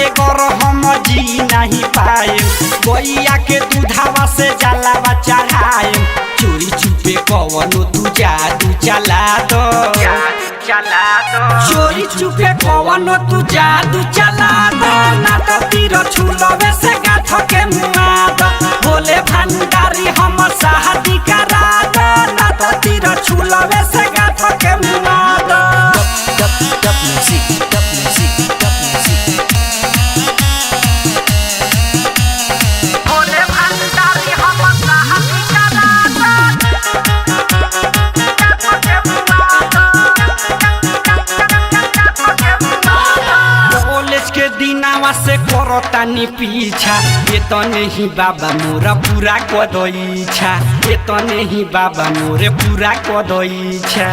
बेगर हम जी नहीं पाए गैया के दूधावा से जलावा चढ़ाए चोरी छुपे कवनो तू जादू चला दो चोरी छुपे कवनो तू जादू चला दो ना तो तीर छुलवे से गाथ के मुआ दो भोले भंडारी हम शादी करा दो ना तो तीर छुलवे से गाथ के मुआ दो भोले भंडारी हम शादी करा दो कॉलेज के दिनावा से करतानी पीछा ये तो नहीं बाबा मोरा पूरा कदईछा ये तो नहीं बाबा मोरे पूरा कदईछा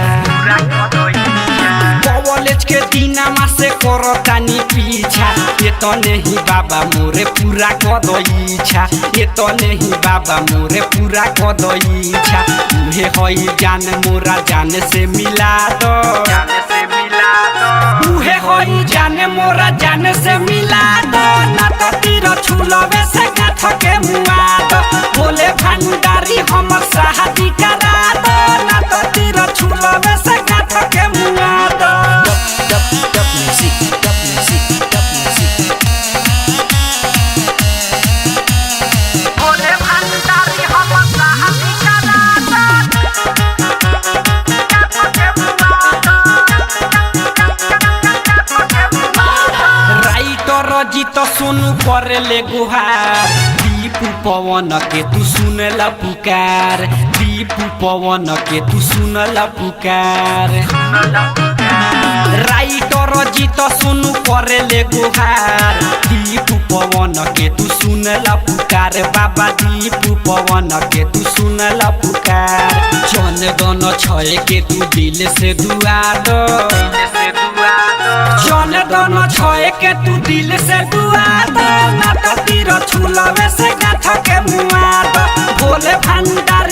कॉलेज के दिनावा से करतानी पीछा ये तो नहीं बाबा मोरे पूरा कदईछा ये तो नहीं बाबा मोरे पूरा कदईछा तुहे होई जान मोरा जान से मिला दो तुहे होई जान मोरा जान से मिला दो ना तो तीर छुलवे से गाथ के मुआ दो भोले भंडारी हम शादी करा दो ना तो तीर छुलवे से गाथ के मुआ दो भोले भंडारी हम शादी करा राइटर जीत सुनु करेले गुहार दीपू पवन के तू सुनला पुकार दीपू पवन के तू सुनला पुकार राइटर जीत सुनु करेले गुहार दीपू पवन के तू सुनला पुकार बाबा दीपू पवन के तू सुनला पुकार जन गन छय के तू दिल से दुआ दो जन गन छय के तू दिल से दुआ दो ना तो तीर छुलवे से गाथ के मुआ दो भोले भंडारी